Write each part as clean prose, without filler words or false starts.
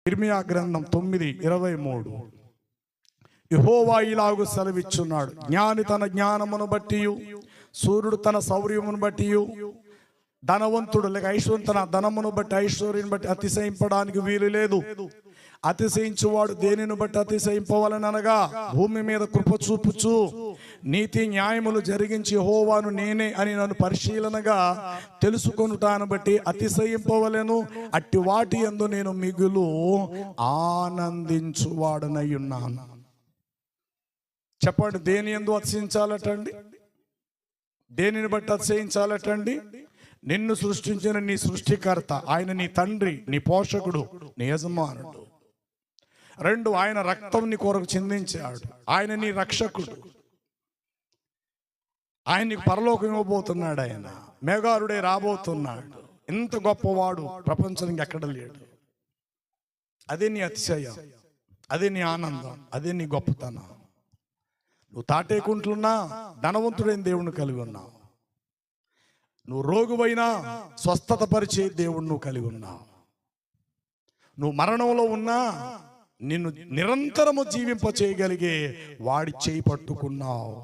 ఇర్మియా గ్రంథం 9:23. యెహోవా ఇలాగు సెలవిచ్చున్నాడు, జ్ఞాని తన జ్ఞానమును బట్టి, సూర్యుడు తన శౌర్యమును బట్టి, ధనవంతుడు లేక ఐశ్వర్యం తన ధనమును బట్టి ఐశ్వర్యం బట్టి అతిశయింపడానికి వీలు లేదు. అతిశయించువాడు దేనిని బట్టి అతిశయింపవలనగా, భూమి మీద కృప చూపుచు నీతి న్యాయములు జరిగించి యెహోవాను నేనే అని నన్ను పరిశీలనగా తెలుసుకొనుటాను బట్టి అతిశయింపవలెను. అట్టి వాటి యందు నేను మిగులు ఆనందించువాడనై ఉన్నాను. చెప్పండి, దేని యందు అతిశయించాలటండి? దేనిని బట్టి అతిశయించాలటండి? నిన్ను సృష్టించిన నీ సృష్టికర్త, ఆయన నీ తండ్రి, నీ పోషకుడు, నీ యజమానుడు. 2, ఆయన రక్తం నీ కొరకు చిందించాడు, ఆయన నీ రక్షకుడు, ఆయన నీకు పరలోకం ఇవ్వబోతున్నాడు, ఆయన మేఘారుడే రాబోతున్నాడు. ఎంత గొప్పవాడు ప్రపంచానికి ఎక్కడ లేడు. అదే నీ అతిశయం, అదే నీ ఆనందం, అదే నీ గొప్పతనం. నువ్వు తాటేకుంటున్నా ధనవంతుడైన దేవుణ్ణి కలిగి ఉన్నావు. నువ్వు రోగువైనా స్వస్థత పరిచే దేవుణ్ణి నువ్వు కలిగి ఉన్నావు. నువ్వు మరణంలో ఉన్నా నిన్ను నిరంతరము జీవింప చేయగలిగే వాడి చేయి పట్టుకున్నావు.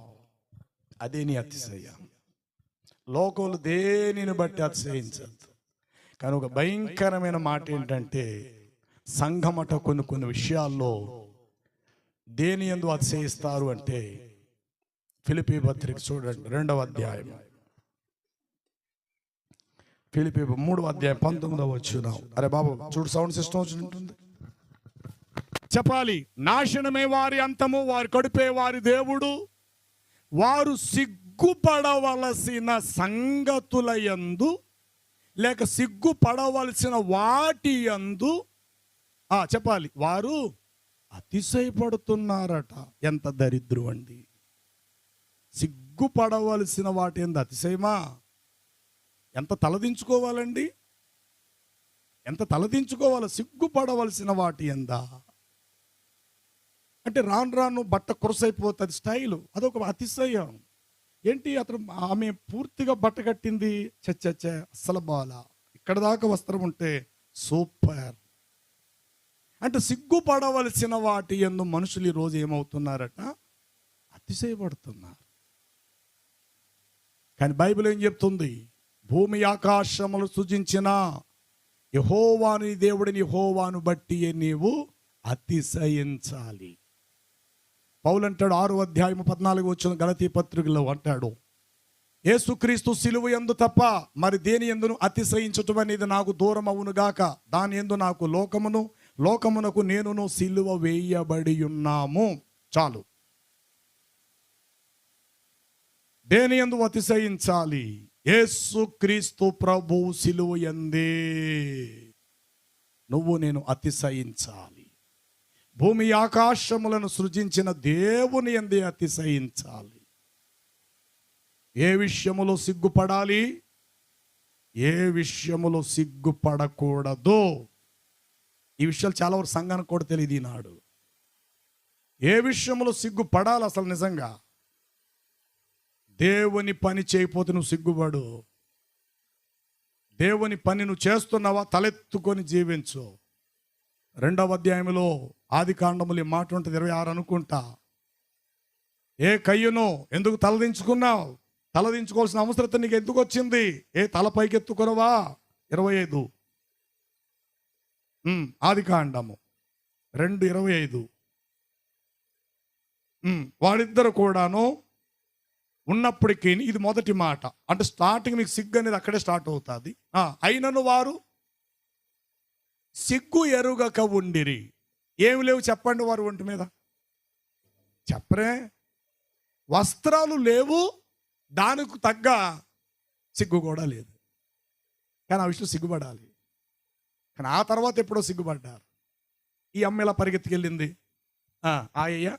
అదే నీ అతిశయం. లోకంలో దేనిని బట్టి అతిశయించద్దు. కానీ ఒక భయంకరమైన మాట ఏంటంటే, సంఘమట కొన్ని విషయాల్లో దేని యందు అతిశయిస్తారు అంటే, ఫిలిప్పీ పత్రిక చూడండి 2వ అధ్యాయం, ఫిలిప్పీ 3వ అధ్యాయం 19వ వచనం. అరే బాబు చూడు, సౌండ్ సిస్టమ్ వచ్చి ఉంటుంది చెప్పాలి. నాశనమే వారి అంతము, వారి కడుపే వారి దేవుడు, వారు సిగ్గుపడవలసిన సంగతుల యందు లేక సిగ్గుపడవలసిన వాటి యందు చెప్పాలి, వారు అతిశయపడుతున్నారట. ఎంత దరిద్రం అండి! సిగ్గుపడవలసిన వాటి యందు అతిశయమా? ఎంత తలదించుకోవాలండి, ఎంత తలదించుకోవాలి. సిగ్గుపడవలసిన వాటి యందా అంటే రాను రాను బట్ట కురసైపోతుంది స్టైలు, అదొక అతిశయం. ఏంటి, అతను ఆమె పూర్తిగా బట్ట కట్టింది, చచ్చ అస్సలు బాలా, ఇక్కడ దాకా వస్త్రం ఉంటే సూపర్. అంటే సిగ్గుపడవలసిన వాటి యందు మనుషులు ఈరోజు ఏమవుతున్నారట? అతిశయపడుతున్నారు. కానీ బైబిల్ ఏం చెప్తుంది? భూమి ఆకాశములు సృజించిన యెహోవాని దేవుడిని యెహోవాను బట్టి నీవు అతిశయించాలి. పౌలు అంటాడు 6వ అధ్యాయం 14వ వచనం గలతీ పత్రికలో అంటాడు, యేసుక్రీస్తు సిలువ యందు తప్ప మరి దేని యందును అతిశయించటం అనేది నాకు దూరం అవును గాక. దాని యందు నాకు లోకమునకు నేనును సిలువ వేయబడి ఉన్నాము. చాలు. దేని యందు అతిశయించాలి? యేసుక్రీస్తు ప్రభు సిలువ యందే నువ్వు నేను అతిశయించాలి. భూమి ఆకాశములను సృజించిన దేవుని యందే అతిశయించాలి. ఏ విషయములో సిగ్గుపడాలి, ఏ విషయములో సిగ్గుపడకూడదు. ఈ విషయాలు చాలా వరకు సంఘానికి కూడా తెలియదు ఈనాడు. ఏ విషయంలో సిగ్గుపడాలి అసలు? నిజంగా దేవుని పని చేయకపోతే నువ్వు సిగ్గుపడు. దేవుని పని నువ్వు చేస్తున్నావా? తలెత్తుకొని జీవించు. 2వ అధ్యాయంలో ఆదికాండములు ఈ మాట ఉంటుంది, 26 అనుకుంటా. ఏ కయ్యను ఎందుకు తలదించుకున్నావు? తలదించుకోవాల్సిన అవసరం నీకు ఎందుకు వచ్చింది? ఏ తల పైకెత్తుకునవా? 25 ఆదికాండము 2:25. వాడిద్దరు కూడాను ఉన్నప్పటికీ, ఇది మొదటి మాట అంటే స్టార్టింగ్ మీకు సిగ్గు అనేది అక్కడే స్టార్ట్ అవుతుంది. అయినను వారు సిగ్గు ఎరుగక ఉండిరి. ఏమి లేవు చెప్పండి వారు ఒంటి మీద? చెప్పరే, వస్త్రాలు లేవు, దానికి తగ్గ సిగ్గు కూడా లేదు. కానీ ఆ విషయం సిగ్గుపడాలి. కానీ ఆ తర్వాత ఎప్పుడో సిగ్గుపడ్డారు. ఈ అమ్మ ఇలా పరిగెత్తుకెళ్ళింది, అయ్య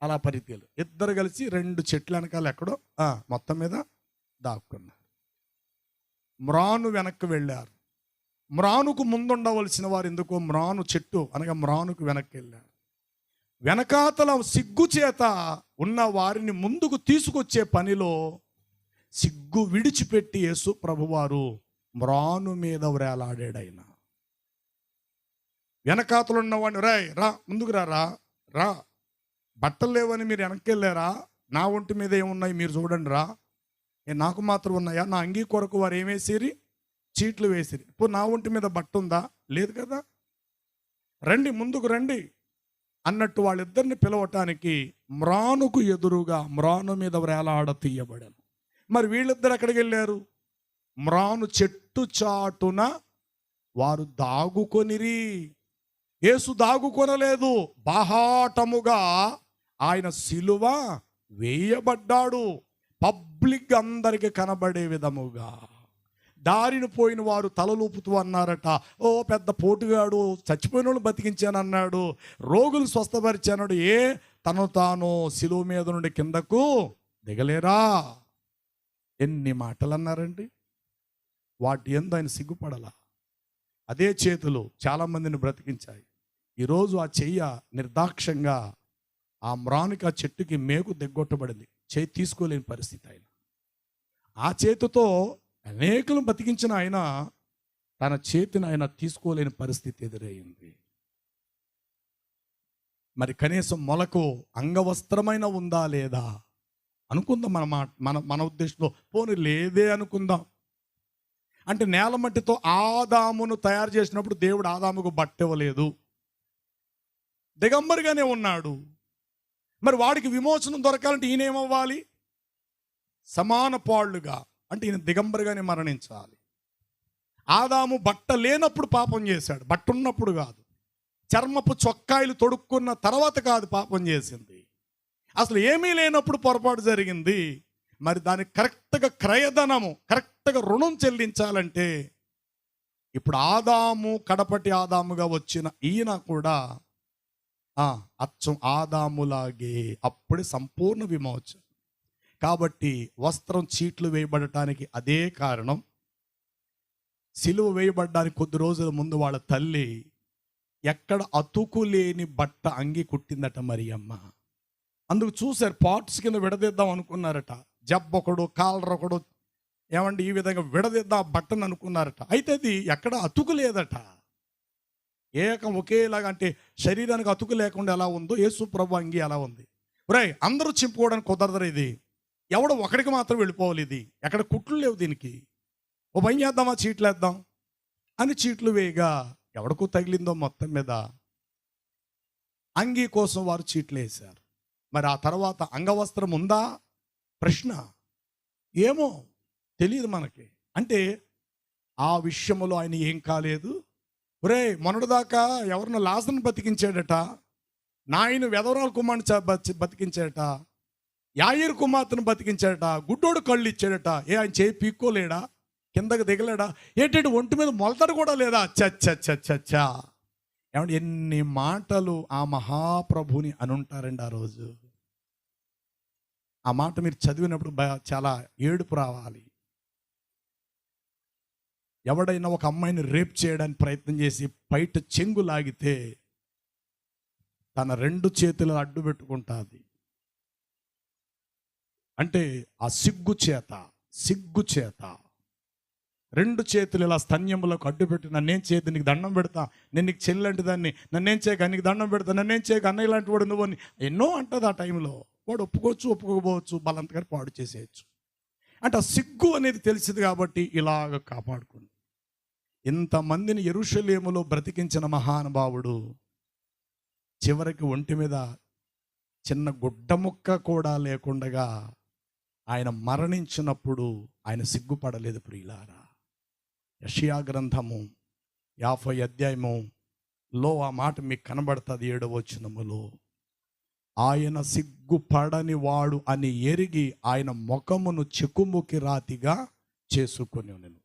అలా పరిగెత్తుకెళ్ళి ఇద్దరు కలిసి 2 చెట్ల వెనకాల ఎక్కడో మొత్తం మీద దాక్కున్నారు. మ్రాను వెనక్కి వెళ్ళారు. మ్రానుకు ముందుండవలసిన వారు ఎందుకో మ్రాను చెట్టు అనగా మ్రానుకు వెనక్కి వెళ్ళారు. వెనకాతల సిగ్గు చేత ఉన్న వారిని ముందుకు తీసుకొచ్చే పనిలో సిగ్గు విడిచిపెట్టి యేసు ప్రభువారు మ్రాను మీద వ్రేలాడాడు. ఆయన వెనకాతలు ఉన్నవాడిని, రాయ్ రా ముందుకు రా రా, బట్టలు లేవని మీరు వెనక్కి వెళ్ళారా, నా ఒంటి మీద ఏమున్నాయి మీరు చూడండి రా, నాకు మాత్రం ఉన్నాయా, నా అంగీ కొరకు వారు ఏమేసిరి, చీట్లు వేసిరి, ఇప్పుడు నా ఒంటి మీద బట్ట ఉందా, లేదు కదా, రండి ముందుకు రండి అన్నట్టు వాళ్ళిద్దరిని పిలవటానికి మ్రానుకు ఎదురుగా మ్రాను మీద వేలాడ తీయబడాను. మరి వీళ్ళిద్దరు ఎక్కడికి వెళ్ళారు? మ్రాను చెట్టు చాటున వారు దాగుకొనిరి. యేసు దాగుకొనలేదు, బాహాటముగా ఆయన సిలువ వేయబడ్డాడు, పబ్లిక్ అందరికి కనబడే విధముగా. దారిని పోయిన వారు తలలూపుతూ అన్నారట, ఓ పెద్ద పోటుగాడు, చచ్చిపోయిన వాళ్ళు బతికించానన్నాడు, రోగులు స్వస్థపరిచాడు, తను తాను సిలువ మీద నుండి కిందకు దిగలేరా? ఎన్ని మాటలు అన్నారండి. వాటి యందు ఆయన సిగ్గుపడలా. అదే చేతులు చాలామందిని బ్రతికించాయి. ఈరోజు ఆ చెయ్య నిర్దాక్షంగా ఆ మ్రానుకి, ఆ చెట్టుకి మేకు దిగ్గొట్టబడింది, చేయి తీసుకోలేని పరిస్థితి. ఆయన ఆ చేతితో అనేకులను బతికించిన ఆయన తన చేతిని ఆయన తీసుకోలేని పరిస్థితి ఎదురయ్యింది. మరి కనీసం మొలకు అంగవస్త్రమైన ఉందా లేదా అనుకుందాం. మన ఉద్దేశంలో పోనీ లేదే అనుకుందాం. అంటే నేల మట్టితో ఆదామును తయారు చేసినప్పుడు దేవుడు ఆదాముకు బట్ట ఇవ్వలేదు, దిగంబరిగానే ఉన్నాడు. మరి వాడికి విమోచనం దొరకాలంటే ఈయనేమవ్వాలి? సమాన పాళ్ళుగా, అంటే ఈయన దిగంబరిగానే మరణించాలి. ఆదాము బట్ట లేనప్పుడు పాపం చేశాడు, బట్ట ఉన్నప్పుడు కాదు. చర్మపు చొక్కాయలు తొడుక్కున్న తర్వాత కాదు పాపం చేసింది, అసలు ఏమీ లేనప్పుడు పొరపాటు జరిగింది. మరి దానికి కరెక్ట్గా క్రయధనము, కరెక్ట్గా రుణం చెల్లించాలంటే ఇప్పుడు ఆదాము కడపటి ఆదాముగా వచ్చిన ఈయన కూడా అచ్చం ఆదాములాగే అప్పుడే సంపూర్ణ విమోచన. కాబట్టి వస్త్రం చీట్లు వేయబడటానికి అదే కారణం. సిలువ వేయబడ్డానికి కొద్ది రోజుల ముందు వాళ్ళ తల్లి ఎక్కడ అతుకులేని బట్ట అంగి కుట్టిందట మరియమ్మ. అందుకు చూశారు, పార్ట్స్ కింద విడదీద్దాం అనుకున్నారట. జబ్బొకడు, కాలర్ ఒకడు, ఏమండి ఈ విధంగా విడదీద్దాం బట్టను అనుకున్నారట. అయితే అది ఎక్కడ అతుకు లేదట, ఏకం ఒకేలాగా. అంటే శరీరానికి అతుకు లేకుండా ఎలా ఉందో యేసు ప్రభు అంగి అలా ఉంది. రేయ్ అందరూ చింపుకోవడానికి కుదరదు, ఇది ఎవడో ఒకడికి మాత్రం వెళ్ళిపోవాలి, ఇది ఎక్కడ కుట్లు లేవు దీనికి, ఓ పని చేద్దామా చీట్లు వేద్దాం అని చీట్లు వేయగా ఎవడికో తగిలిందో మొత్తం మీద అంగీ కోసం వారు చీట్లు వేశారు. మరి ఆ తర్వాత అంగవస్త్రం ఉందా ప్రశ్న, ఏమో తెలియదు మనకి. అంటే ఆ విషయంలో ఆయన ఏం కాలేదు. ఒరే మొన్నటిదాకా ఎవరినో లాజరును బతికించాడట, నాయన వెధవరాల కుమారుని బతికించాడట, యాయీరు కుమార్తెను బతికించాడట, గుడ్డోడు కళ్ళు ఇచ్చాడట, ఆయన చేయి పీక్కోలేడా, కిందకి దిగలేడా, ఏంటంటే ఒంటి మీద మొలతడు కూడా లేదా. చచ్చా ఏమంటే ఎన్ని మాటలు ఆ మహాప్రభుని అనుంటారండి. ఆ రోజు ఆ మాట మీరు చదివినప్పుడు చాలా ఏడుపు రావాలి. ఎవడైనా ఒక అమ్మాయిని రేప్ చేయడానికి ప్రయత్నం చేసి బయట చెంగు లాగితే తన 2 చేతులు అడ్డు పెట్టుకుంటుంది. అంటే ఆ సిగ్గు చేత 2 చేతులు ఇలా స్తన్యములకు అడ్డు పెట్టి, నన్నేం చేయదు, నీకు దండం పెడతా, నేను నీకు చెల్లంటి దాన్ని, నన్నేం చేయక నీకు దండం పెడతా, నన్నేం చేయక అన్నయ్య లాంటి వాడు నువ్వు అని ఎన్నో అంటుంది. ఆ టైంలో వాడు ఒప్పుకోవచ్చు, ఒప్పుకోకపోవచ్చు, బలంతగా పాడు చేసేయచ్చు. అంటే ఆ సిగ్గు అనేది తెలిసింది కాబట్టి ఇలాగ కాపాడుకుంది. ఇంతమందిని యెరూషలేములో బ్రతికించిన మహానుభావుడు చివరికి ఒంటి మీద చిన్న గుడ్డ ముక్క కూడా లేకుండగా ఆయన మరణించినప్పుడు ఆయన సిగ్గుపడలేదు. ప్రియులారా, యెషయా గ్రంథము 50 అధ్యాయములో ఆ మాట మీకు కనబడుతుంది. 7వ వచనములో, ఆయన సిగ్గుపడని వాడు అని ఎరిగి ఆయన ముఖమును చెకుముకి రాతిగా చేసుకొని నేను.